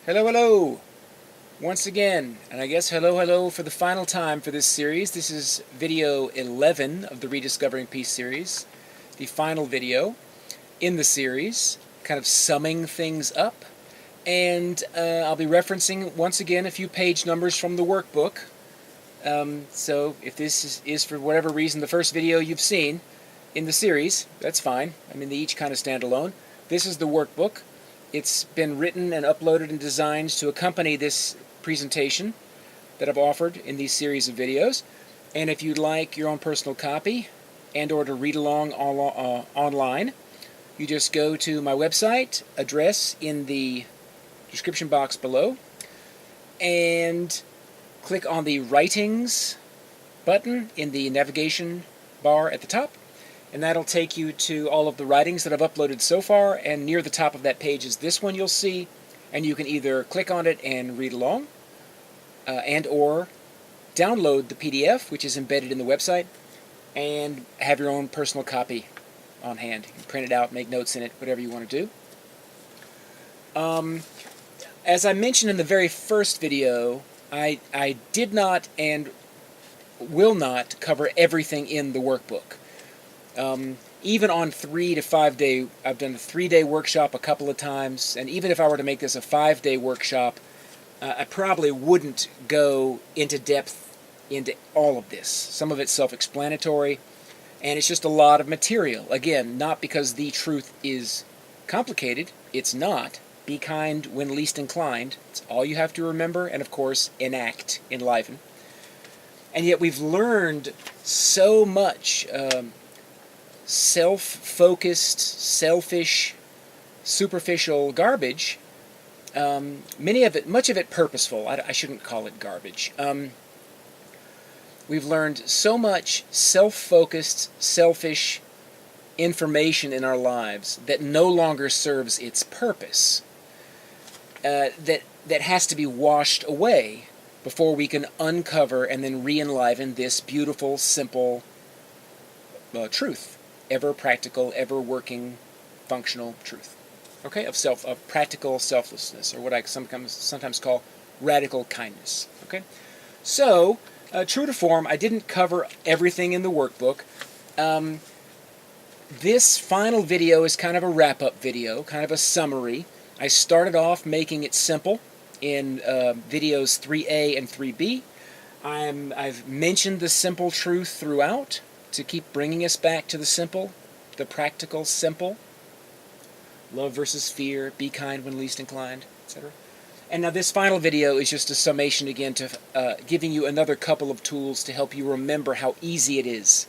Hello, hello! Once again, and I guess hello, hello for the final time for this series. This is video 11 of the Rediscovering Peace series, the final video in the series, kind of summing things up. And I'll be referencing, once again, a few page numbers from the workbook. So if this is for whatever reason the first video you've seen in the series, that's fine. I mean, they each kind of stand alone. This is the workbook. It's been written and uploaded and designed to accompany this presentation that I've offered in these series of videos. And if you'd like your own personal copy and or to read along online, you just go to my website, address in the description box below, and click on the Writings button in the navigation bar at the top. And that'll take you to all of the writings that I've uploaded so far, and near the top of that page is this one you'll see, and you can either click on it and read along, and or download the PDF, which is embedded in the website, and have your own personal copy on hand. You can print it out, make notes in it, whatever you want to do. As I mentioned in the very first video, I did not and will not cover everything in the workbook. Even on 3 to 5 day, I've done a 3-day workshop a couple of times, and even if I were to make this a 5-day workshop, I probably wouldn't go into depth into all of this. Some of it's self-explanatory, and it's just a lot of material. Again, not because the truth is complicated, it's not. Be kind when least inclined. It's all you have to remember, and of course, enact, enliven. And yet we've learned so much self-focused, selfish, superficial garbage, much of it purposeful. I shouldn't call it garbage. We've learned so much self-focused, selfish information in our lives that no longer serves its purpose, that has to be washed away before we can uncover and then re-enliven this beautiful, simple truth. Ever practical, ever working, functional truth. Okay, of practical selflessness, or what I sometimes call radical kindness. Okay, so true to form, I didn't cover everything in the workbook. This final video is kind of a wrap-up video, kind of a summary. I started off making it simple in videos 3A and 3B. I've mentioned the simple truth throughout, to keep bringing us back to the simple, the practical simple. Love versus fear, be kind when least inclined, etc. And now this final video is just a summation again to giving you another couple of tools to help you remember how easy it is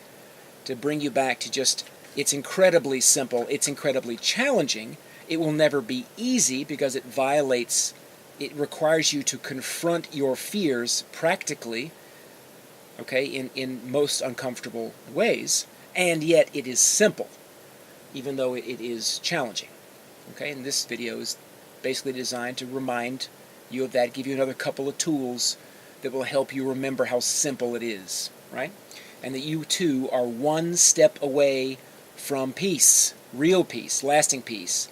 to bring you back to just, it's incredibly simple, it's incredibly challenging. It will never be easy because it requires you to confront your fears practically, okay, in most uncomfortable ways, and yet it is simple, even though it is challenging. Okay, and this video is basically designed to remind you of that, give you another couple of tools that will help you remember how simple it is, right? And that you too are one step away from peace, real peace, lasting peace,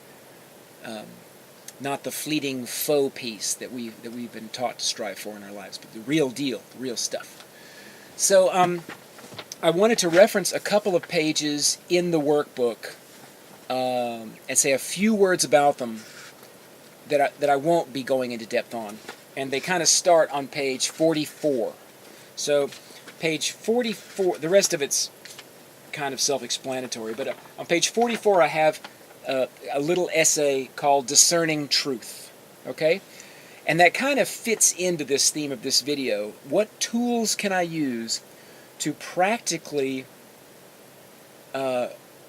not the fleeting faux peace that we've been taught to strive for in our lives, but the real deal, the real stuff. So I wanted to reference a couple of pages in the workbook and say a few words about them that I won't be going into depth on. And they kind of start on page 44. So page 44, the rest of it's kind of self-explanatory, but on page 44 I have a little essay called Discerning Truth. Okay? And that kind of fits into this theme of this video. What tools can I use to practically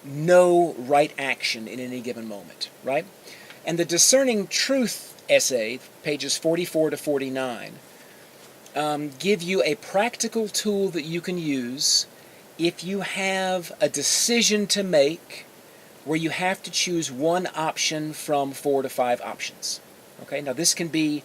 know right action in any given moment, right? And the Discerning Truth essay, pages 44 to 49, give you a practical tool that you can use if you have a decision to make where you have to choose one option from 4 to 5 options. Okay, now this can be,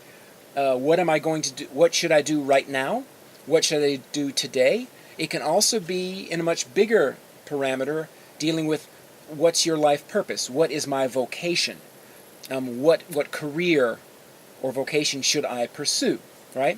what am I going to do? What should I do right now? What should I do today? It can also be in a much bigger parameter, dealing with what's your life purpose? What is my vocation? What career or vocation should I pursue, right?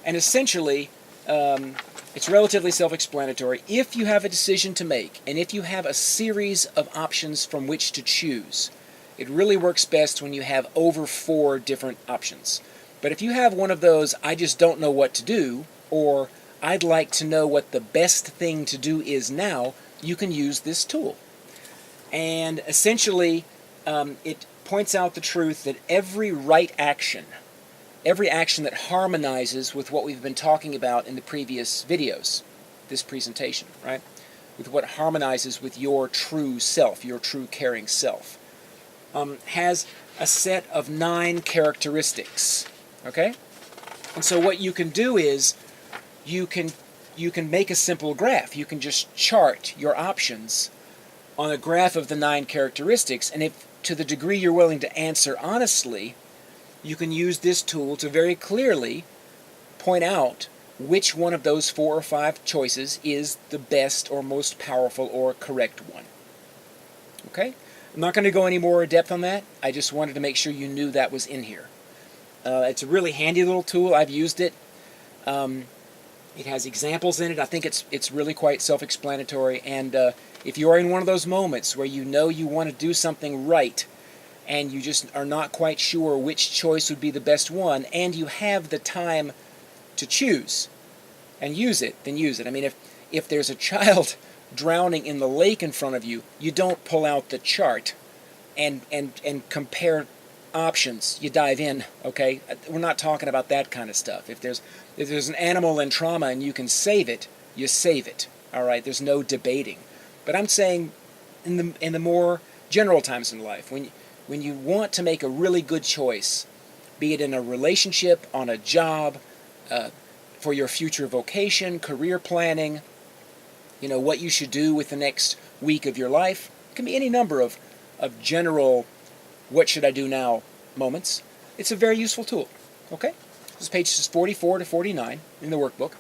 And essentially, it's relatively self-explanatory. If you have a decision to make, and if you have a series of options from which to choose, it really works best when you have over 4 different options. But if you have one of those, I just don't know what to do, or I'd like to know what the best thing to do is now, you can use this tool. And essentially, it points out the truth that every action that harmonizes with what we've been talking about in the previous videos, this presentation, right? With what harmonizes with your true self, your true caring self, has a set of 9 characteristics, okay? And so what you can do is you can make a simple graph. You can just chart your options on a graph of the 9 characteristics, and if to the degree you're willing to answer honestly, you can use this tool to very clearly point out which one of those 4 or 5 choices is the best or most powerful or correct one. Okay? I'm not going to go any more in depth on that. I just wanted to make sure you knew that was in here. It's a really handy little tool. I've used it. It has examples in it. I think it's really quite self-explanatory. And if you are in one of those moments where you know you want to do something right, and you just are not quite sure which choice would be the best one, and you have the time to choose and use it, then use it. I mean, if there's a child drowning in the lake in front of you, you don't pull out the chart and compare options. You dive in, okay? We're not talking about that kind of stuff. If there's an animal in trauma and you can save it, you save it. All right? There's no debating. But I'm saying in the more general times in life, when you want to make a really good choice, be it in a relationship, on a job, for your future vocation, career planning, you know, what you should do with the next week of your life, it can be any number of general what should I do now moments. It's a very useful tool. Okay? This is pages 44 to 49 in the workbook.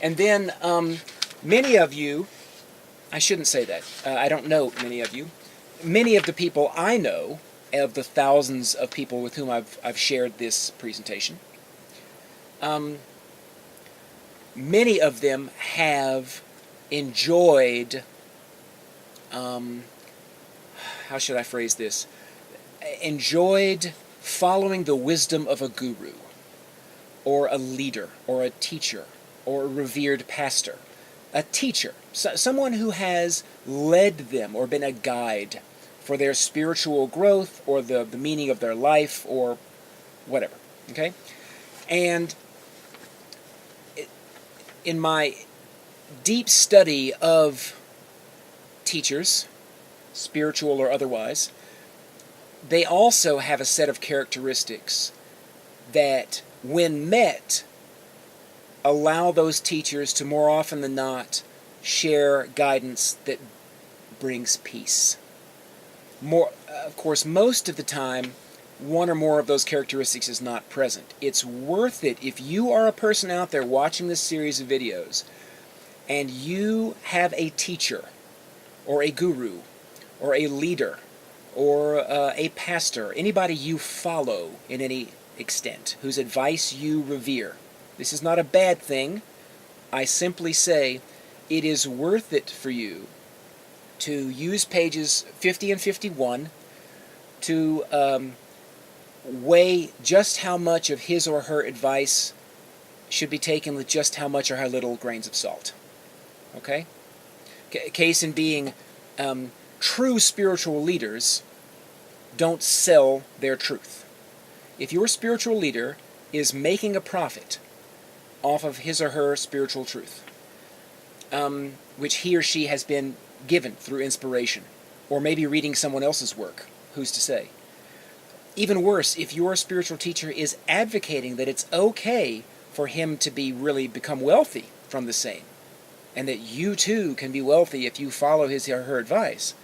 And then many of you, I shouldn't say that. I don't know many of you. Many of the people I know, of the thousands of people with whom I've shared this presentation, many of them have enjoyed, how should I phrase this, enjoyed following the wisdom of a guru, or a leader, or a teacher, or a revered pastor. A teacher, someone who has led them or been a guide for their spiritual growth or the meaning of their life or whatever, okay? And in my deep study of teachers, spiritual or otherwise, they also have a set of characteristics that, when met, allow those teachers to more often than not share guidance that brings peace. Of course, most of the time, one or more of those characteristics is not present. It's worth it if you are a person out there watching this series of videos and you have a teacher or a guru or a leader or a pastor, anybody you follow in any extent, whose advice you revere. This is not a bad thing. I simply say it is worth it for you to use pages 50 and 51 to weigh just how much of his or her advice should be taken with just how much or how little grains of salt. Okay? Case in being, true spiritual leaders don't sell their truth. If your spiritual leader is making a profit off of his or her spiritual truth, which he or she has been given through inspiration, or maybe reading someone else's work, who's to say? Even worse, if your spiritual teacher is advocating that it's okay for him to really become wealthy from the same, and that you too can be wealthy if you follow his or her advice,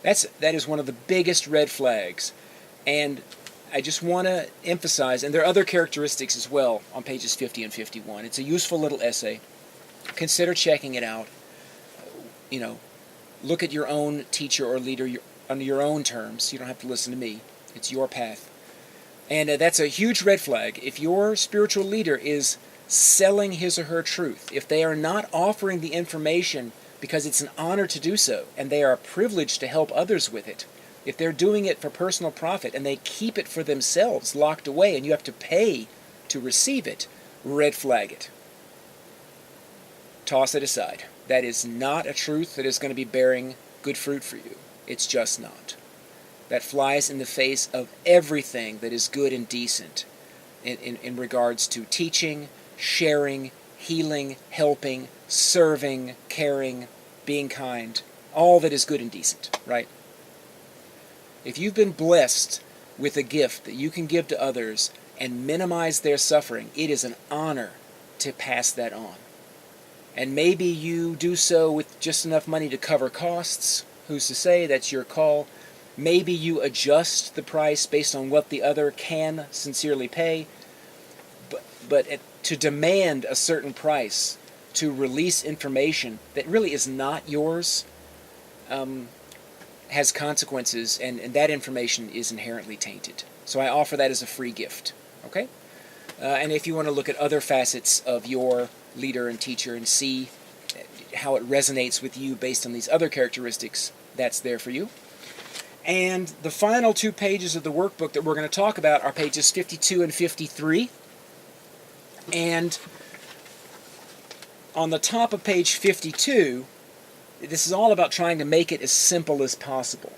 that is one of the biggest red flags. And I just want to emphasize, and there are other characteristics as well on pages 50 and 51. It's a useful little essay. Consider checking it out. You know, look at your own teacher or leader on your own terms. You don't have to listen to me. It's your path. And that's a huge red flag. If your spiritual leader is selling his or her truth, if they are not offering the information because it's an honor to do so, and they are privileged to help others with it, if they're doing it for personal profit and they keep it for themselves locked away and you have to pay to receive it, red flag it. Toss it aside. That is not a truth that is going to be bearing good fruit for you. It's just not. That flies in the face of everything that is good and decent in regards to teaching, sharing, healing, helping, serving, caring, being kind, all that is good and decent, right? If you've been blessed with a gift that you can give to others and minimize their suffering, it is an honor to pass that on. And maybe you do so with just enough money to cover costs. Who's to say? That's your call. Maybe you adjust the price based on what the other can sincerely pay. But to demand a certain price to release information that really is not yours has consequences, and that information is inherently tainted. So I offer that as a free gift. Okay? And if you want to look at other facets of your leader and teacher and see how it resonates with you based on these other characteristics, that's there for you. And the final 2 pages of the workbook that we're going to talk about are pages 52 and 53. And on the top of page 52, this is all about trying to make it as simple as possible,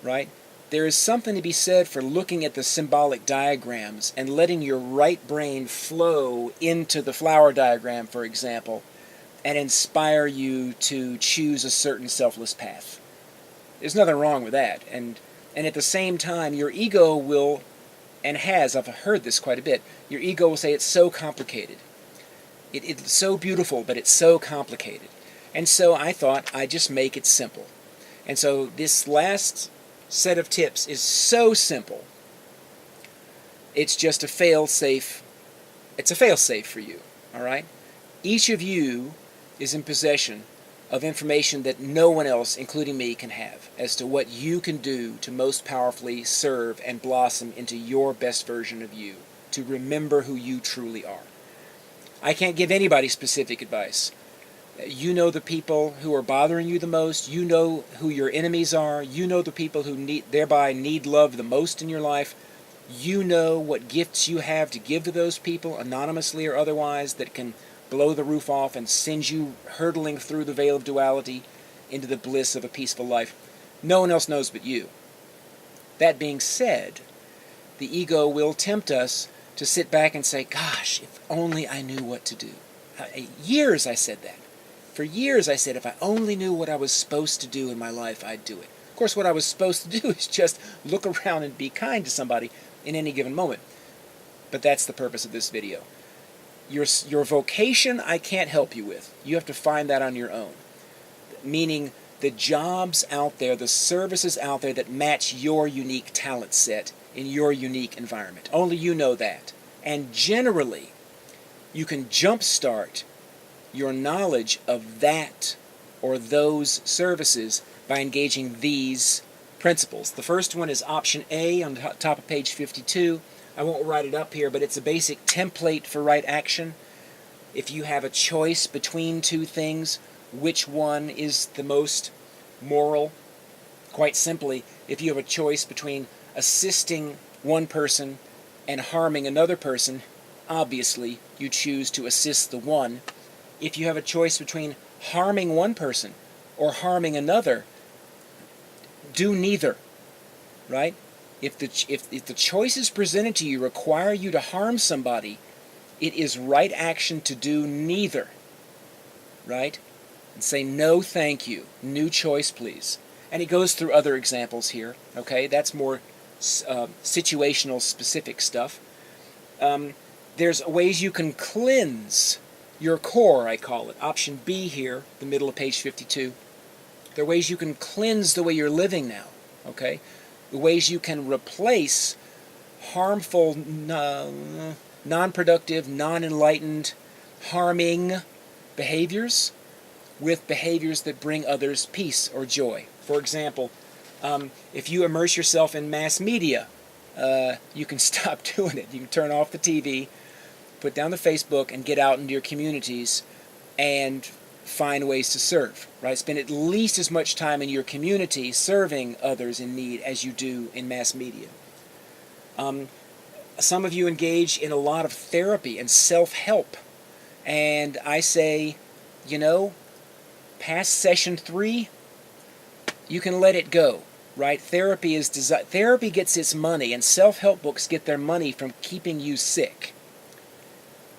right? There is something to be said for looking at the symbolic diagrams and letting your right brain flow into the flower diagram, for example, and inspire you to choose a certain selfless path. There's nothing wrong with that. And at the same time, your ego will, and has, I've heard this quite a bit, your ego will say it's so complicated. It's so beautiful, but it's so complicated. And so I thought I'd just make it simple. And so this last set of tips is so simple. It's just a fail-safe. It's a fail-safe for you, all right? Each of you is in possession of information that no one else, including me, can have as to what you can do to most powerfully serve and blossom into your best version of you, to remember who you truly are. I can't give anybody specific advice. You know the people who are bothering you the most. You know who your enemies are. You know the people who thereby need love the most in your life. You know what gifts you have to give to those people, anonymously or otherwise, that can blow the roof off and send you hurtling through the veil of duality into the bliss of a peaceful life. No one else knows but you. That being said, the ego will tempt us to sit back and say, gosh, if only I knew what to do. Years I said that. For years I said, if I only knew what I was supposed to do in my life, I'd do it. Of course, what I was supposed to do is just look around and be kind to somebody in any given moment. But that's the purpose of this video. Your vocation, I can't help you with. You have to find that on your own. Meaning the jobs out there, the services out there that match your unique talent set in your unique environment. Only you know that. And generally, you can jumpstart your knowledge of that or those services by engaging these principles. The first one is option A on the top of page 52. I won't write it up here, but it's a basic template for right action. If you have a choice between two things, which one is the most moral? Quite simply, if you have a choice between assisting one person and harming another person, obviously you choose to assist the one. If you have a choice between harming one person or harming another, do neither, right? If the choices presented to you require you to harm somebody, it is right action to do neither, right? And say, no thank you, new choice please. And he goes through other examples here, okay? That's more situational specific stuff. There's ways you can cleanse your core, I call it. Option B here, the middle of page 52. There are ways you can cleanse the way you're living now, okay? The ways you can replace harmful, non-productive, non-enlightened, harming behaviors with behaviors that bring others peace or joy. For example, if you immerse yourself in mass media, you can stop doing it. You can turn off the TV, put down the Facebook, and get out into your communities and find ways to serve, right? Spend at least as much time in your community serving others in need as you do in mass media. Some of you engage in a lot of therapy and self-help, and I say, you know, past session 3, you can let it go, right? Therapy gets its money, and self-help books get their money from keeping you sick,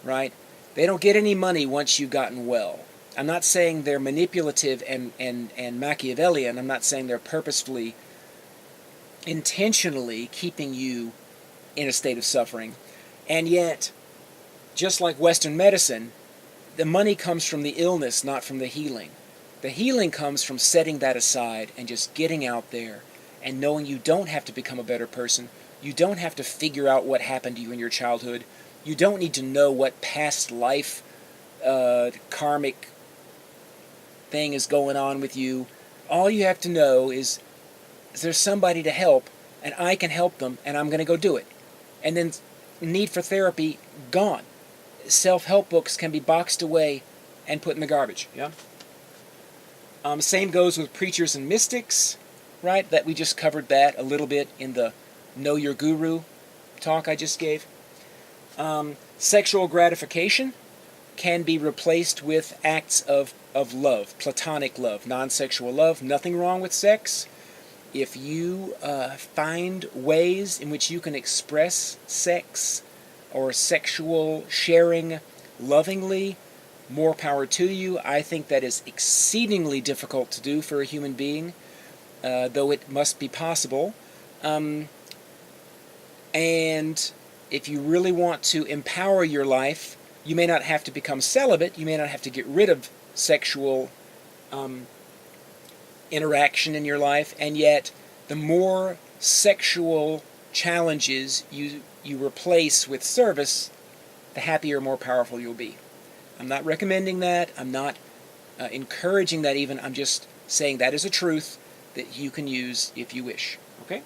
right? They don't get any money once you've gotten well. I'm not saying they're manipulative and Machiavellian. I'm not saying they're purposefully, intentionally keeping you in a state of suffering. And yet, just like Western medicine, the money comes from the illness, not from the healing. The healing comes from setting that aside and just getting out there and knowing you don't have to become a better person. You don't have to figure out what happened to you in your childhood. You don't need to know what past life karmic thing is going on with you. All you have to know is there's somebody to help, and I can help them, and I'm going to go do it. And then need for therapy, gone. Self-help books can be boxed away and put in the garbage. Yeah. Same goes with preachers and mystics, right? That we just covered that a little bit in the Know Your Guru talk I just gave. Sexual gratification can be replaced with acts of love, platonic love, non-sexual love. Nothing wrong with sex. If you find ways in which you can express sex or sexual sharing lovingly, more power to you. I think that is exceedingly difficult to do for a human being, though it must be possible. And if you really want to empower your life, you may not have to become celibate, you may not have to get rid of sexual interaction in your life, and yet the more sexual challenges you replace with service, the happier, more powerful you'll be. I'm not recommending that, I'm not encouraging that even, I'm just saying that is a truth that you can use if you wish. Okay?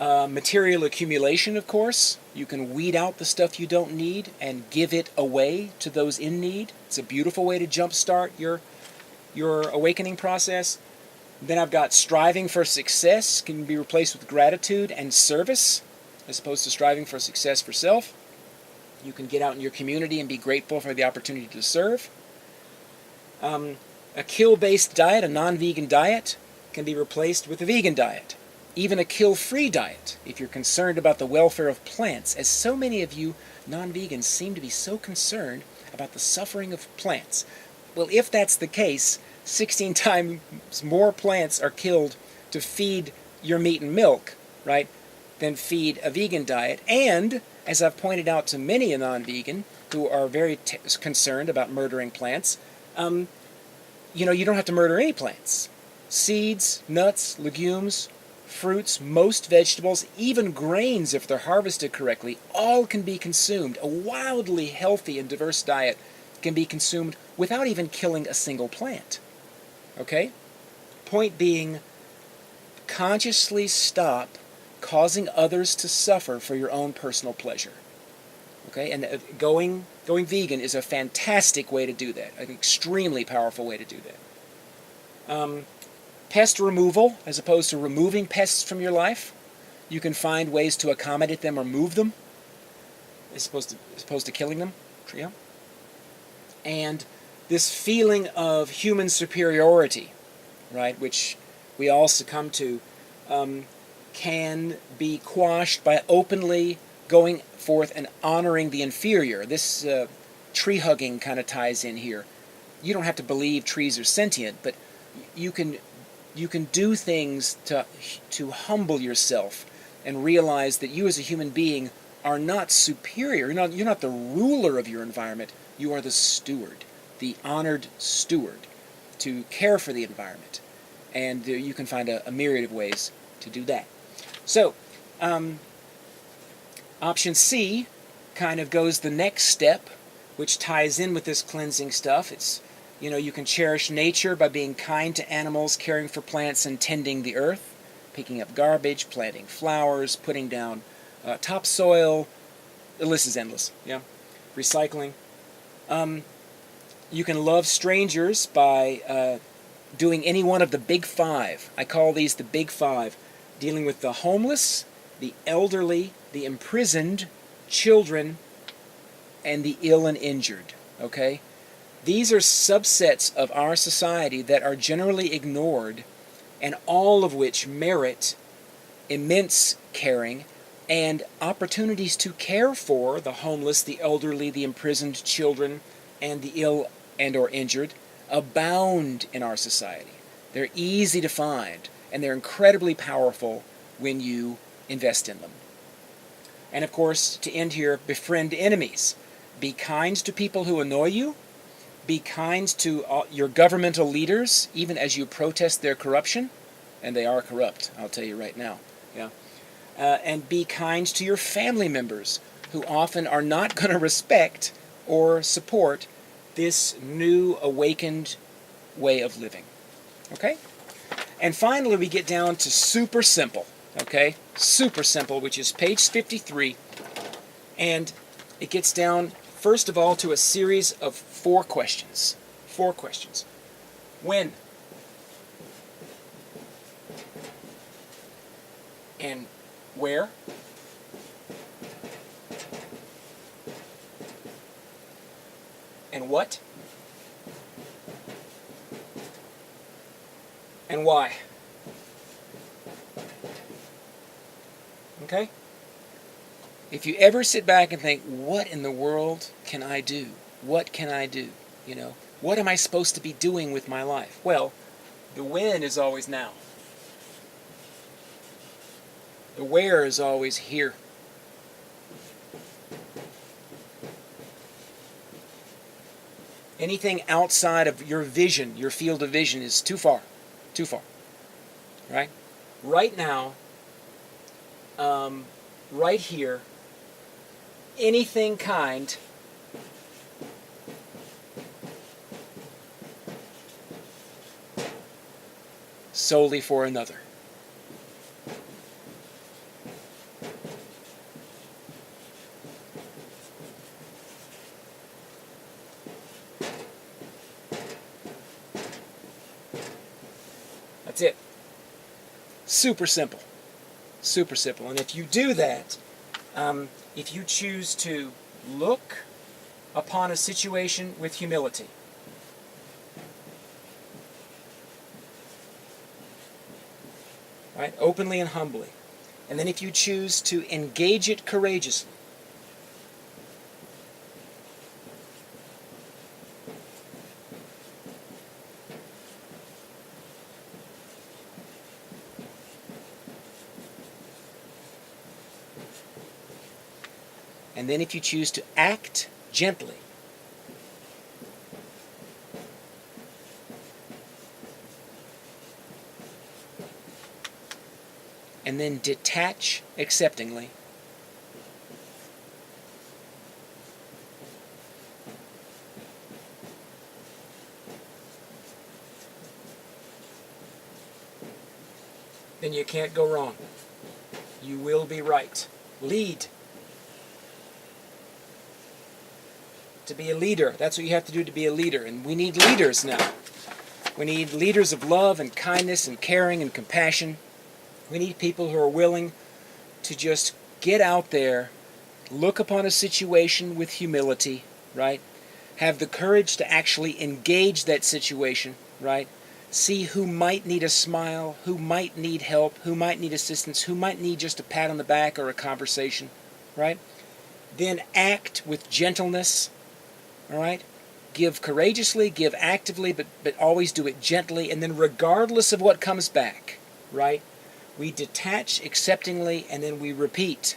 Material accumulation, of course. You can weed out the stuff you don't need and give it away to those in need. It's a beautiful way to jumpstart your awakening process. Then I've got striving for success can be replaced with gratitude and service, as opposed to striving for success for self. You can get out in your community and be grateful for the opportunity to serve. A kill-based diet, a non-vegan diet, can be replaced with a vegan diet. Even a kill-free diet, if you're concerned about the welfare of plants, as so many of you non-vegans seem to be so concerned about the suffering of plants. Well, if that's the case, 16 times more plants are killed to feed your meat and milk, right, than feed a vegan diet. And, as I've pointed out to many a non-vegan who are very concerned about murdering plants, you don't have to murder any plants. Seeds, nuts, legumes, fruits, most vegetables, even grains, if they're harvested correctly, all can be consumed. A wildly healthy and diverse diet can be consumed without even killing a single plant. Okay? Point being, consciously stop causing others to suffer for your own personal pleasure. Okay? And going vegan is a fantastic way to do that, an extremely powerful way to do that. Pest removal, as opposed to removing pests from your life. You can find ways to accommodate them or move them, as opposed to killing them. Yeah. And this feeling of human superiority, right, which we all succumb to, can be quashed by openly going forth and honoring the inferior. This tree-hugging kind of ties in here. You don't have to believe trees are sentient, but you can do things to humble yourself and realize that you as a human being are not superior. You're not the ruler of your environment. You are the steward, the honored steward, to care for the environment. And you can find a myriad of ways to do that. So, option C kind of goes the next step, which ties in with this cleansing stuff. It's, you can cherish nature by being kind to animals, caring for plants, and tending the earth. picking up garbage, planting flowers, putting down topsoil. The list is endless. Yeah, recycling. You can love strangers by doing any one of the big five. I call these the big five, dealing with the homeless, the elderly, the imprisoned, children, and the ill and injured. Okay? These are subsets of our society that are generally ignored, and all of which merit immense caring and opportunities to care for the homeless, the elderly, the imprisoned children, and the ill and or injured abound in our society. They're easy to find, and they're incredibly powerful when you invest in them. And of course, to end here, befriend enemies. Be kind to people who annoy you. Be kind to your governmental leaders, even as you protest their corruption. And they are corrupt, I'll tell you right now. Yeah. And be kind to your family members, who often are not going to respect or support this new awakened way of living. Okay? And finally, we get down to super simple. Okay? Super simple, which is page 53. And it gets down, first of all, to a series of 4 questions. 4 questions. When? And where? And what? And why? Okay? If you ever sit back and think, what in the world can I do? What can I do? You know, what am I supposed to be doing with my life? Well, the when is always now. The where is always here. Anything outside of your vision, your field of vision, is too far. Too far. Right? Right now, right here, anything kind solely for another. That's it. Super simple. Super simple. And if you do that, if you choose to look upon a situation with humility, right, openly and humbly, and then if you choose to engage it courageously, and then if you choose to act gently, and then detach acceptingly, then you can't go wrong. You will be right. Lead. To be a leader. That's what you have to do to be a leader. And we need leaders now. We need leaders of love and kindness and caring and compassion. We need people who are willing to just get out there, look upon a situation with humility, right? Have the courage to actually engage that situation, right? See who might need a smile, who might need help, who might need assistance, who might need just a pat on the back or a conversation, right? Then act with gentleness, all right? Give courageously, give actively, but always do it gently, and then regardless of what comes back, right? We detach acceptingly, and then we repeat.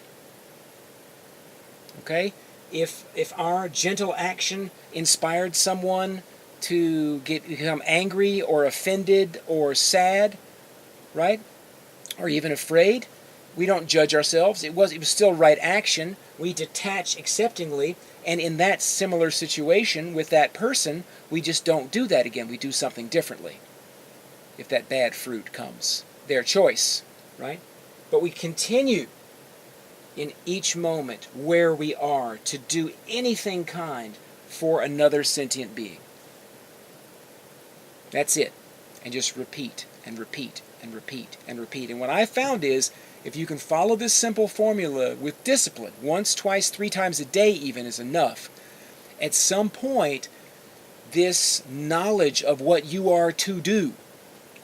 Okay? If our gentle action inspired someone to become angry or offended or sad, right? Or even afraid, we don't judge ourselves. It was still right action. We detach acceptingly, and in that similar situation with that person, we just don't do that again. We do something differently. If that bad fruit comes, their choice. right? But we continue in each moment where we are to do anything kind for another sentient being. That's it. And just repeat and repeat and repeat and repeat. And what I found is, if you can follow this simple formula with discipline, once, twice, 3 times a day even is enough, at some point, this knowledge of what you are to do,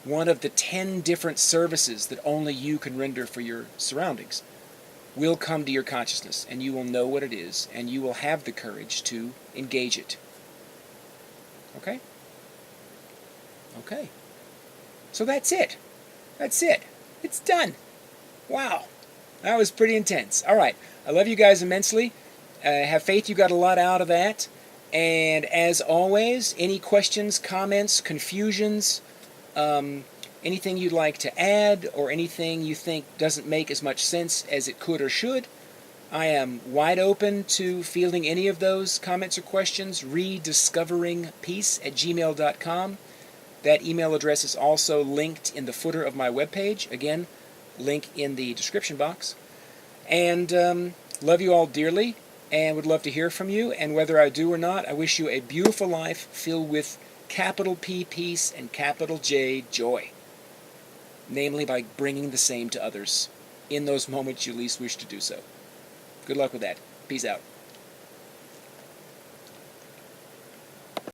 one of the 10 different services that only you can render for your surroundings, will come to your consciousness, and you will know what it is, and you will have the courage to engage it. Okay? Okay. So that's it. That's it. It's done. Wow. That was pretty intense. All right. I love you guys immensely. Have faith you got a lot out of that. And as always, any questions, comments, confusions, anything you'd like to add, or anything you think doesn't make as much sense as it could or should, I am wide open to fielding any of those comments or questions. rediscoveringpeace@gmail.com. That email address is also linked in the footer of my webpage. Again, link in the description box. And love you all dearly, and would love to hear from you. And whether I do or not, I wish you a beautiful life filled with capital P peace and capital J joy. Namely by bringing the same to others in those moments you least wish to do so. Good luck with that. Peace out.